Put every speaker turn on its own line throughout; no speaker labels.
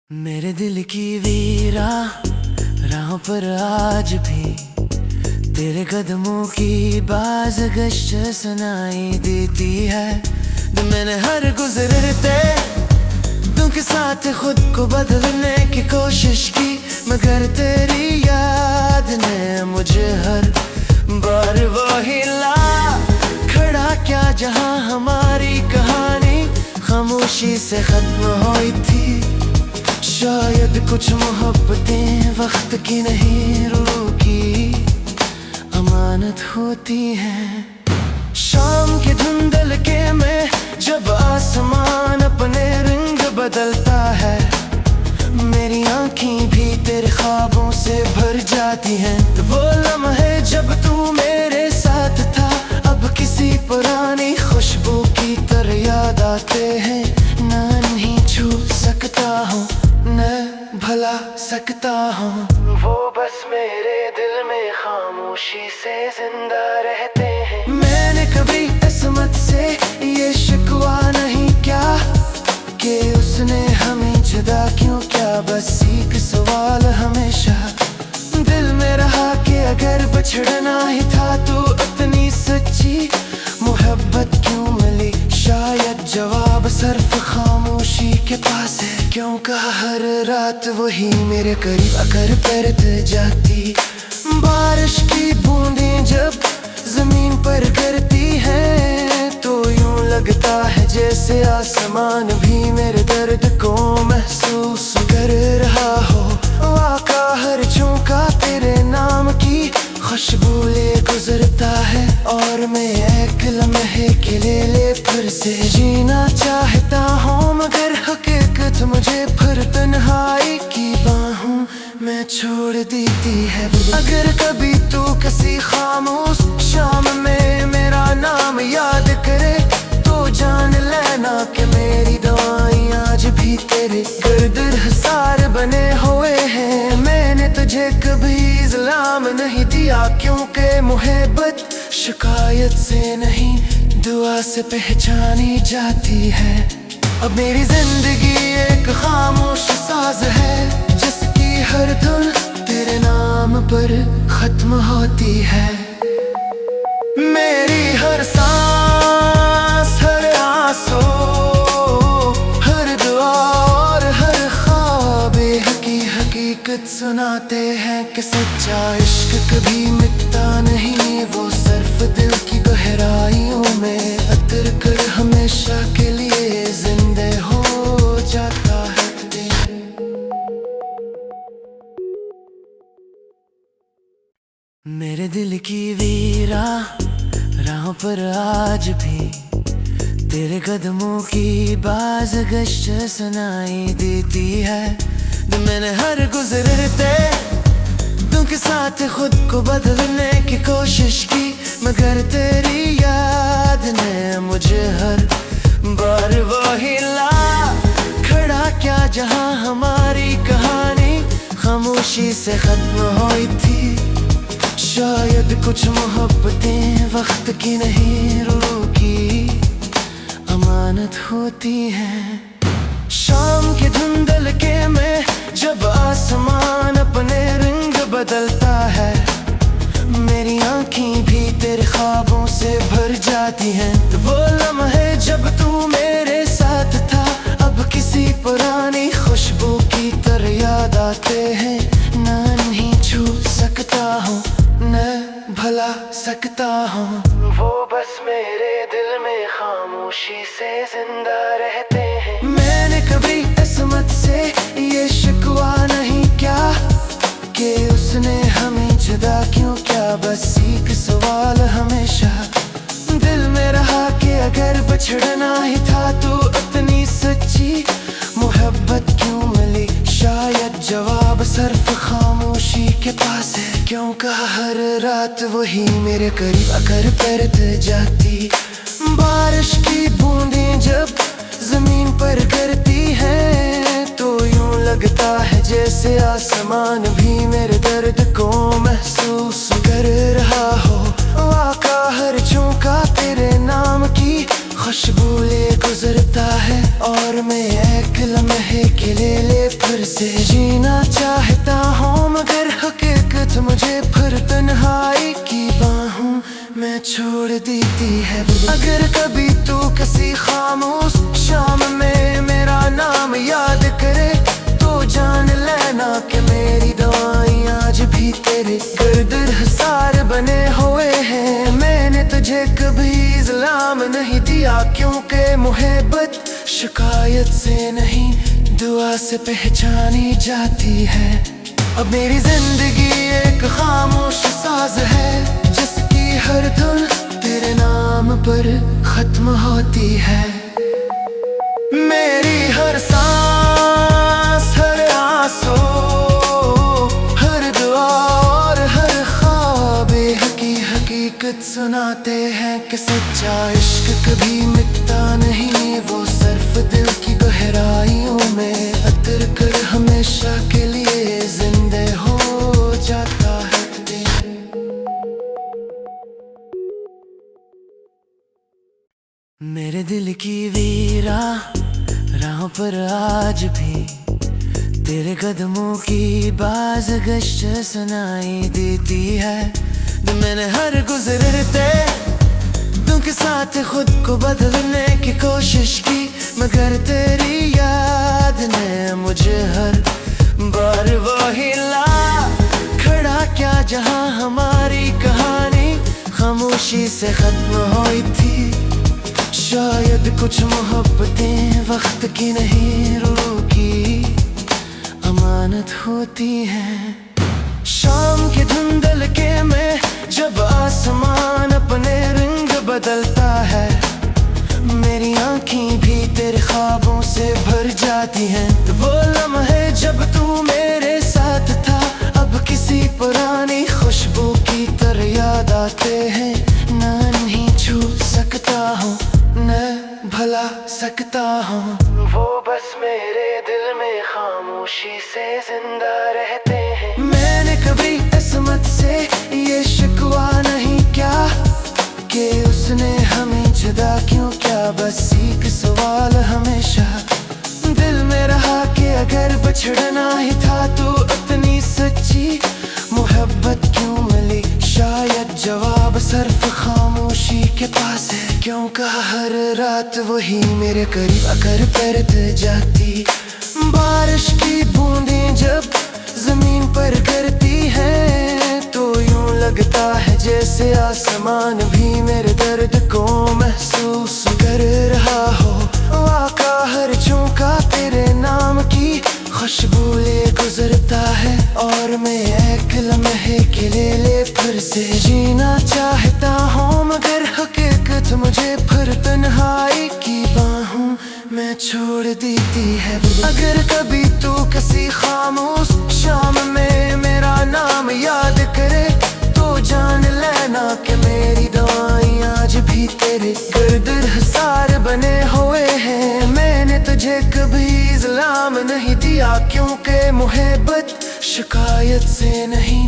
मेरे दिल की वीरा राहों पर आज भी तेरे कदमों की बाज गश्त सुनाई देती है। मैंने हर गुजरते तुम के साथ खुद को बदलने की कोशिश की, मगर तेरी याद ने मुझे हर बार वही ला खड़ा किया जहां हमारी कहानी खामोशी से खत्म हुई थी। शायद कुछ मोहब्बतें वक्त की नहीं रूह की अमानत होती हैं। शाम के धुंधलके में जब आसमान अपने रंग बदलता है, मेरी आँखें भी तेरे ख्वाबों से भर जाती हैं। वो लम्हे जब तू मेरे साथ था अब किसी पुरानी खुशबू की तरह याद आते हैं। ना नहीं छू सकता हूँ न भला सकता हूँ, वो बस मेरे दिल में खामोशी से जिंदा रहते हैं। मैंने कभी किस्मत से ये शिकवा नहीं क्या कि उसने हमें जुदा क्यों किया, बस एक सवाल हमेशा दिल में रहा कि अगर बिछड़ना ही था तो इतनी सच्ची मोहब्बत क्यों मिली। शायद जवाब सिर्फ खामोशी के पास है, क्यों कहा हर रात वही मेरे करीब आकर परत जाती। बारिश की बूंदें जब जमीन पर गिरती हैं तो यूं लगता है जैसे आसमान भी मेरे दर्द को महसूस कर रहा हो। वाका हर झोंका तेरे नाम की खुशबू ले गुजरता है और मैं एक लम्हे के लिए फिर से जीना चाहता हूँ, मगर हकीकत मुझे फिर तन्हाई की बाहों में छोड़ देती है। अगर कभी तू किसी खामोश शाम में मेरा नाम याद करे तो जान लेना कि मेरी दुआएं आज भी तेरे गर्दर हसार बने हुए हैं। मैंने तुझे कभी इल्जाम नहीं दिया क्योंकि मोहब्बत शिकायत से नहीं दुआ से पहचानी जाती है। अब मेरी जिंदगी एक खामोश साज है जिसकी हर धुन तेरे नाम पर खत्म होती है। मेरी हर सांस हर आंसू हर दुआ और हर ख्वाब हकीकत सुनाते हैं कि सच्चा इश्क कभी मिटता नहीं, वो सिर्फ दिल की गहराइयों में अतर कर हमेशा के लिए जिंदे हो जाता है। मेरे दिल की वीरा राहों पर आज भी तेरे कदमों की बाज गश्त सुनाई देती है। मैंने हर गुजरते तुम के साथ खुद को बदलने की कोशिश की, मगर तेरी याद ने मुझे हर बार वही ला खड़ा किया जहां हमारी कहानी खामोशी से खत्म हुई थी। शायद कुछ मोहब्बतें वक्त की नहीं रूह की अमानत होती हैं। शाम के धुंधलके में जब आसमान अपने रंग बदलता है, मेरी आँखें भी तेरे ख्वाबों से भर जाती हैं। वो लम्हे जब तू मेरे साथ था अब किसी पुरानी खुशबू की तरह याद आते हैं। ना नहीं छू सकता हूँ न भला सकता हूँ, वो बस मेरे दिल में खामोशी से जिंदा रहते हैं। मैंने कभी किस्मत से ये शिकवा नहीं क्या कि उसने हमें जुदा क्यों किया, बस एक सवाल हमेशा दिल में रहा कि अगर बिछड़ना ही था तो इतनी सच्ची मोहब्बत क्यों मिली। शायद जवाब सिर्फ खामोशी के पास है, क्यों कहा हर रात वही मेरे करीब आकर परत जाती। बारिश की बूंदें जब जमीन पर गिरती हैं तो यूं लगता है जैसे आसमान भी मेरे दर्द को महसूस कर रहा हो। वाका हर झोंका तेरे नाम की खुशबू ले गुजरता है और मैं एक लम्हे के लिए फिर से जीना चाहता हूँ, मगर हकीकत मुझे फिर तन्हाई की बाहों में छोड़ देती है। अगर कभी तू किसी खामोश शाम में मेरा नाम याद करे तो जान लेना कि मेरी दुआएं आज भी तेरे गर्दर हसार बने हुए हैं। मैंने तुझे कभी इल्जाम नहीं दिया, क्योंकि मोहब्बत शिकायत से नहीं दुआ से पहचानी जाती है। अब मेरी जिंदगी एक खामोश साज है, जिसकी हर धुन तेरे नाम पर खत्म होती है। मेरी हर सांस, हर आंसू, हर दुआ और हर ख्वाब हकीकत सुनाते हैं कि सच्चा इश्क कभी मिटता नहीं। वो सिर्फ दिल की गहराइयों में उतर कर हमेशा के लिए जिंदे हो जाता है। मेरे दिल की वीरा राह पर आज भी तेरे कदमों की बाज गश्त सुनाई देती है। मैंने हर गुजरते तुम के साथ खुद को बदलने की कोशिश की, मगर तेरी याद ने मुझे हर बार वही ला खड़ा क्या जहां हमारी कहानी खामोशी से खत्म हुई थी। शायद कुछ मोहब्बतें वक्त की नहीं रूह की अमानत होती हैं। शाम के धुंधलके में जब आसमान अपने रंग बदलता है, मेरी आँखें भी तेरे ख्वाबों से भर जाती हैं। वो लम्हे जब तू मेरे साथ था अब किसी पुरानी खुशबू की तरह याद आते हैं। ना नहीं छू सकता हूँ न भला सकता हूँ, वो बस मेरे दिल में खामोशी से जिंदा रहते हैं। मैंने कभी किस्मत से ये शिकवा नहीं क्या कि उसने हमें जुदा क्यों किया, बस एक सवाल हमेशा दिल में रहा कि अगर बिछड़ना ही था तो इतनी सच्ची मोहब्बत क्यों मिली। शायद जवाब सिर्फ खामोशी के पास है, क्यों कहा हर रात वही मेरे करीब आकर परत जाती। बारिश की बूंदें जब जमीन पर गिरती हैं तो यूं लगता है जैसे आसमान भी मेरे दर्द को महसूस कर रहा हो। वाका हर झोंका तेरे नाम की खुशबू ले गुजरता है और मैं एक लम्हे के लिए फिर से जीना चाहता हूँ, मगर हकीकत मुझे फिर तन्हाई की बाहों में छोड़ देती है। अगर कभी तू किसी खामोश शाम में मेरा नाम याद करे तो जान लेना कि मेरी दुआएं आज भी तेरे गर्दर हसार बने हुए हैं। मैंने तुझे कभी इल्जाम नहीं दिया, क्योंकि मोहब्बत शिकायत से नहीं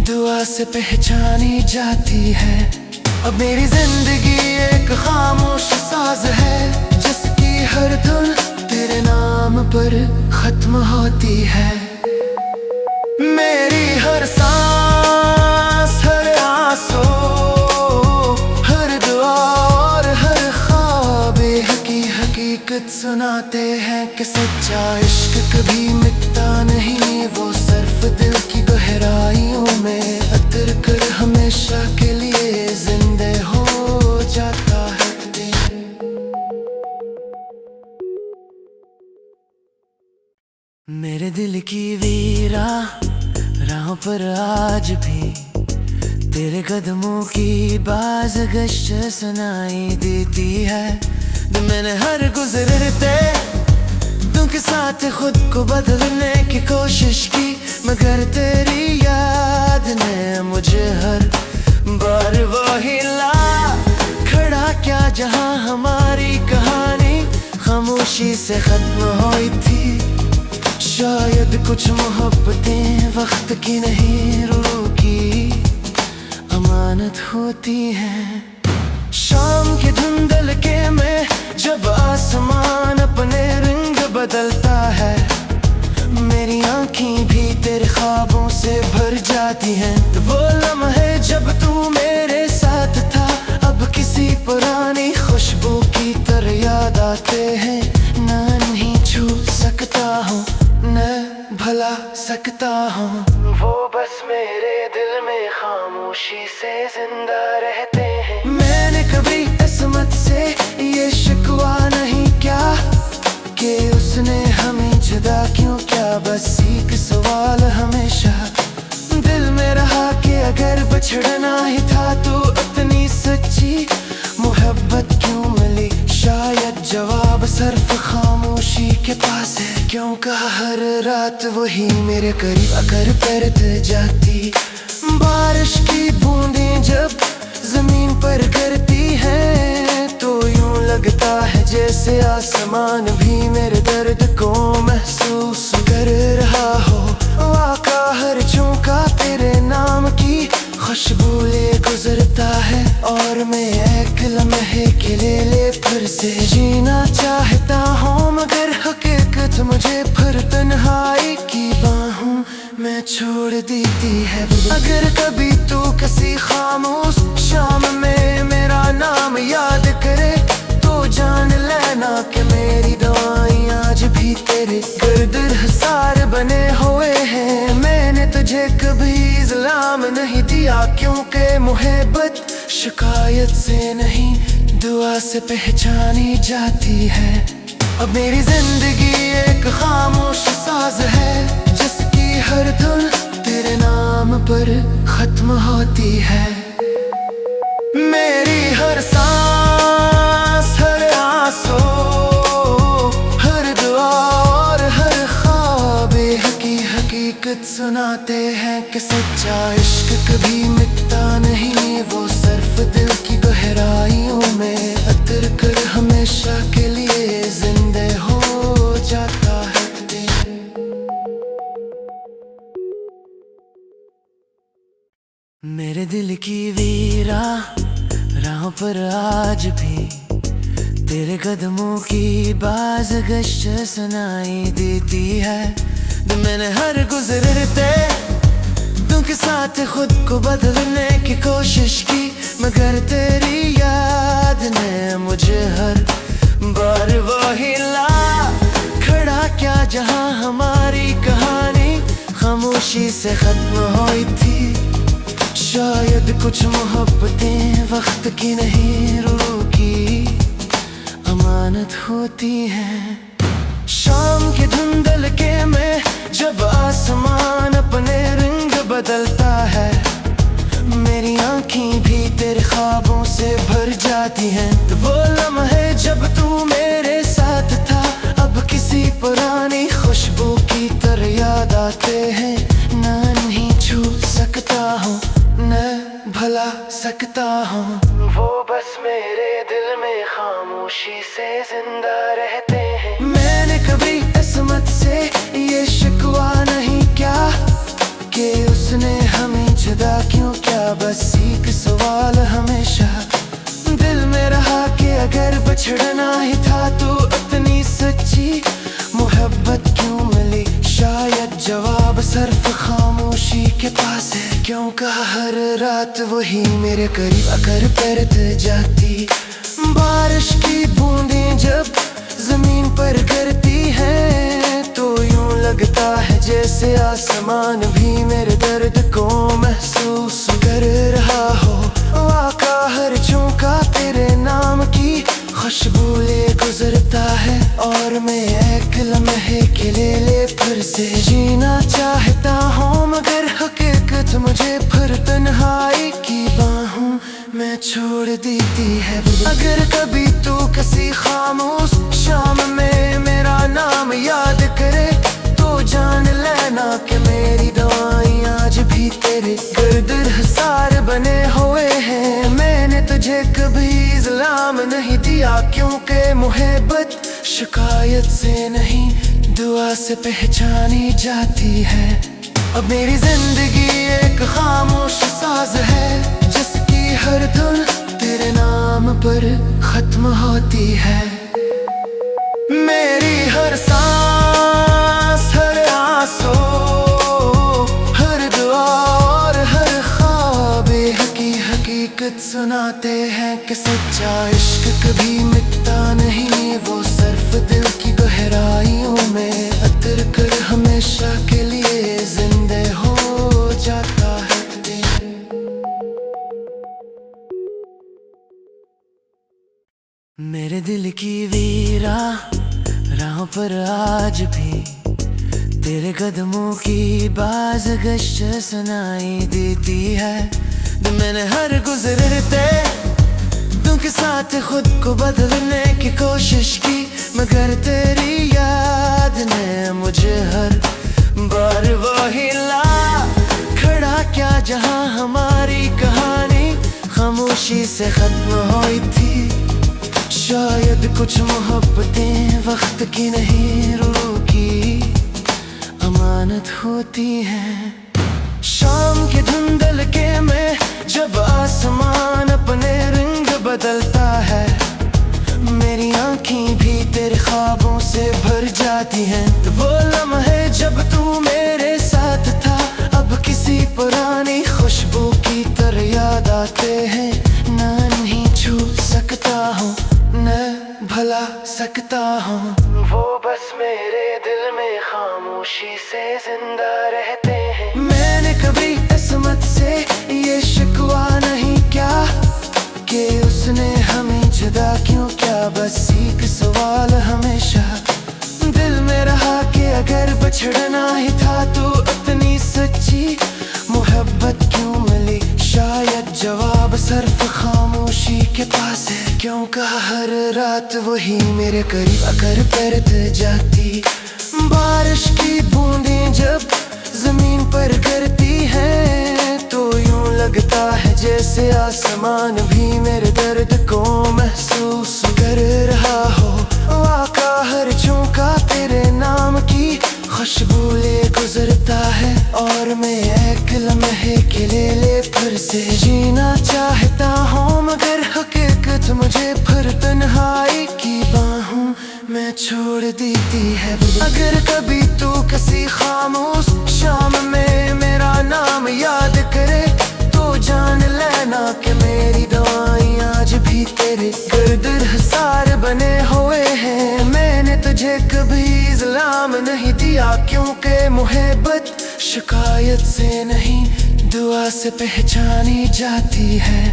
दुआ से पहचानी जाती है। अब मेरी जिंदगी एक खामोश साज है, जिसकी हर धुन तेरे नाम पर खत्म होती है। मेरी हर सांस, हर आंसू, हर दुआ और हर ख्वाब हकीकत सुनाते हैं कि सच्चा इश्क कभी मिटता नहीं। वो सिर्फ दिल की गहराइयों में उतर कर हमेशा के लिए जिंदे हो जाता है। मेरे दिल की वीरा राह पर आज भी तेरे कदमों की बाज गश्त सुनाई देती है। मैंने हर गुजरते तुम के साथ खुद को बदलने की कोशिश की, मगर तेरी याद ने मुझे हर बार वही ला खड़ा क्या जहां हमारी कहानी खामोशी से खत्म हुई थी। शायद कुछ मोहब्बतें वक्त की नहीं रूह की अमानत होती हैं। शाम के धुंधलके में जब आसमान अपने रंग बदलता है, मेरी आँखें भी तेरे ख्वाबों से भर जाती हैं। वो लम्हे जब तू मेरे साथ था, अब किसी पुरानी खुशबू की तरह याद आते हैं। न नहीं छू सकता हूँ, न भला सकता हूँ, वो बस मेरे दिल में खामोशी से जिंदा रहते हैं। मैंने कभी किस्मत से ये शिकवा नहीं क्या कि उसने हमें जुदा क्यों किया, बस एक सवाल हमेशा दिल में रहा कि अगर बिछड़ना ही था तो इतनी सच्ची मोहब्बत क्यों मिली। शायद जवाब सिर्फ खामोशी के पास है, क्यों कहा हर रात वही मेरे करीब आकर परत जाती। बारिश की बूंदें जब जमीन पर गिरती हैं तो यूं लगता है जैसे आसमान भी मेरे दर्द को महसूस कर रहा हो। वाका हर झोंका तेरे नाम की खुशबू ले गुजरता है, और मैं एक लम्हे के लिए फिर से जीना चाहता हूँ, मगर हकीकत मुझे फिर तन्हाई की बाहों में छोड़ देती है। अगर कभी तू किसी खामोश शाम में मेरा नाम याद करे तो जान लेना कि मेरी दुआएं आज भी तेरे गर्दर हसार बने हुए हैं। मैंने तुझे कभी इल्जाम नहीं दिया, क्योंकि मोहब्बत शिकायत से नहीं दुआ से पहचानी जाती है। अब मेरी जिंदगी एक खामोश साज है, जिसकी हर धुन तेरे नाम पर खत्म होती है। मेरी हर सांस, हर आंसू, हर दुआ और हर ख्वाब हकीकत सुनाते हैं कि सच्चा इश्क कभी मिटता नहीं, वो सिर्फ दिल की गहराइयों में उतर कर हमेशा के लिए जिंदा हो जाता है। मेरे दिल की वीरा राह पर आज भी तेरे कदमों की बाज गश्त सुनाई देती है। मैंने हर गुजरते तुम के साथ खुद को बदलने की कोशिश की, मगर तेरी याद ने मुझे हर बार वही ला खड़ा क्या, जहां हमारी कहानी खामोशी से खत्म हुई थी। शायद कुछ मोहब्बतें वक्त की नहीं रूह की अमानत होती हैं। शाम के धुंधलके में जब आसमान अपने रंग बदलता है, मेरी आँखें भी तेरे ख्वाबों से भर जाती हैं। वो लम्हे जब तू मेरे साथ था, अब किसी पुरानी खुशबू की तरह याद आते हैं। न नहीं छू सकता हूँ, न भला सकता हूँ, वो बस मेरे दिल में खामोशी से जिंदा रहते हैं। मैंने कभी किस्मत से ये शिकवा नहीं क्या कि उसने हमें जुदा क्यों किया, बस एक सवाल हमेशा दिल में रहा कि अगर बिछड़ना ही था तो इतनी सच्ची मोहब्बत क्यों मिली। शायद जवाब सिर्फ खामोशी के पास है, क्यों कहा हर रात वही मेरे करीब आकर परत जाती। बारिश की बूंदें जब जमीन पर गिरती हैं तो यूं लगता है जैसे आसमान भी मेरे दर्द को महसूस कर रहा हो। वाका हर झोंका तेरे नाम की खुशबू ले गुजरता है, और मैं एक लम्हे के लिए फिर से जीना चाहता हूँ, मगर हकीकत मुझे फिर तन्हाई की बाहों में छोड़ देती है। अगर कभी तू किसी खामोश शाम में मेरा नाम याद करे तो जान लेना कि मेरी दुआएं आज भी तेरे गर्दर हसार बने हुए हैं। मैंने तुझे कभी इल्जाम नहीं दिया, क्योंकि मोहब्बत शिकायत से नहीं दुआ से पहचानी जाती है। अब मेरी जिंदगी एक खामोश साज है, जिसकी हर धुन तेरे नाम पर खत्म होती है। हर सांस, हर आंसू, हर दुआ और हर ख्वाब हकीकत सुनाते हैं कि सच्चा इश्क कभी मिटता नहीं। वो सिर्फ दिल की गहराइयों में उतर कर हमेशा के लिए जिंदे हो जाता है। मेरे दिल की वीरा राह पर आज भी तेरे कदमों की बाज गश्त सुनाई देती है। मैंने हर गुजरते तुम के साथ खुद को बदलने की कोशिश की, मगर तेरी याद ने मुझे हर बार वही ला खड़ा। क्या जहां हमारी कहानी खामोशी से खत्म हुई थी। शायद कुछ मोहब्बतें वक्त की नहीं, रूह की अमानत होती हैं। शाम के धुंधलके में जब आसमान अपने रंग बदलता है, मेरी आँखें भी तेरे ख्वाबों से भर जाती हैं। वो लम्हे जब तू मेरे साथ था, अब किसी पुरानी खुशबू की तरह याद आते हैं। ना नहीं छू सकता हूँ, न भला सकता हूँ, वो बस मेरे दिल में खामोशी से जिंदा रहते हैं। मैंने कभी किस्मत से ये शिकवा नहीं क्या कि उसने हमें जुदा क्यों किया। बस एक सवाल हमेशा दिल में रहा कि अगर बछड़ना ही था तो इतनी सच्ची मोहब्बत क्यों मिली। शायद जवाब सिर्फ खामोशी के पास है। क्यों कहा हर रात वही मेरे करीब आकर परत जाती। बारिश की बूंदें जब जमीन पर गिरती हैं तो यूं लगता है जैसे आसमान भी मेरे दर्द को महसूस कर रहा हो। वाका हर झोंका तेरे नाम की खुशबू ले गुजरता है, और मैं एक लम्हे के लिए फिर से जीना चाहता हूँ। मगर हकीकत मुझे फिर तन्हाई की बाहों में छोड़ देती है। अगर कभी तू किसी खामोश शाम में मेरा नाम याद करे तो जान लेना कि मेरी दुआएं आज भी तेरे गर्दर हसार बने हुए हैं। मैंने तुझे कभी इल्जाम नहीं दिया, क्योंकि मोहब्बत शिकायत से नहीं दुआ से पहचानी जाती है।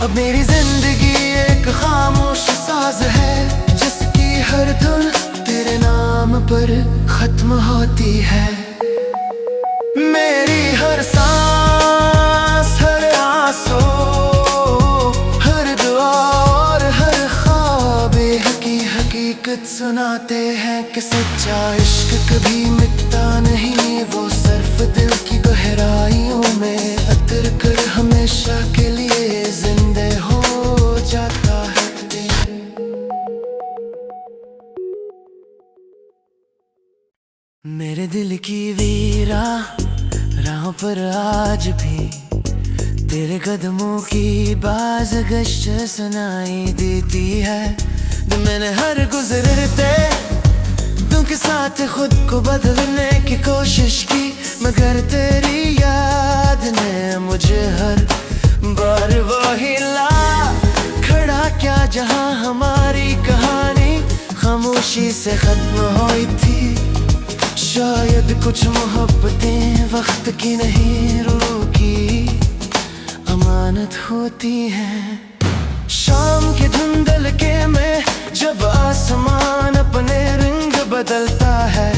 अब मेरी जिंदगी एक खामोश साज है जिसकी हर धुन तेरे नाम पर खत्म होती है। मेरी हर सांस, हर आंसू, हर दुआ और हर ख्वाब हकीकत सुनाते हैं कि सच्चा इश्क कभी मिटता नहीं। वो सिर्फ दिल की गहराइयों में उतर कर हमेशा के लिए जिंदे हो जाता है। मेरे दिल की वीरा राह पर आज भी तेरे कदमों की बाज गश्त सुनाई देती है। मैंने हर गुजरते तुम के साथ खुद को बदलने की कोशिश की, मगर तेरी याद ने मुझे हर बार वही ला खड़ा। क्या जहां हमारी कहानी खामोशी से खत्म हुई थी। शायद कुछ मोहब्बतें वक्त की नहीं, रूह की अमानत होती हैं। शाम के धुंधलके में जब आसमान अपने रंग बदलता है,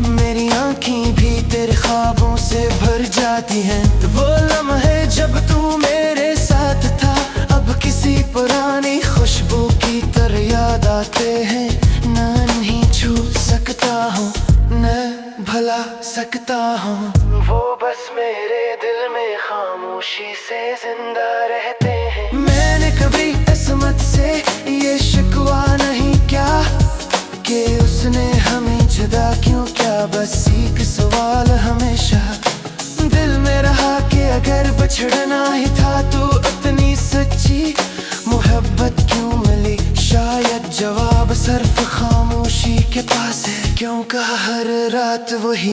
मेरी आँखें भी तेरे ख्वाबों से भर जाती हैं। वो लम्हे जब तू मेरे साथ था, अब किसी पुरानी खुशबू की तरह याद आते हैं। ना नहीं छू सकता हूँ, न भला सकता हूँ, वो बस मेरे दिल में खामोशी से जिंदा रहते हैं। मैंने कभी किस्मत से ये शिकवा नहीं क्या कि उसने हमें जुदा क्यों किया। बस एक सवाल हमेशा दिल में रहा कि अगर बछड़ना ही था तो इतनी सच्ची मोहब्बत क्यों मिली। शायद जवाब सिर्फ खामोशी के पास है क्यों का हर रात वही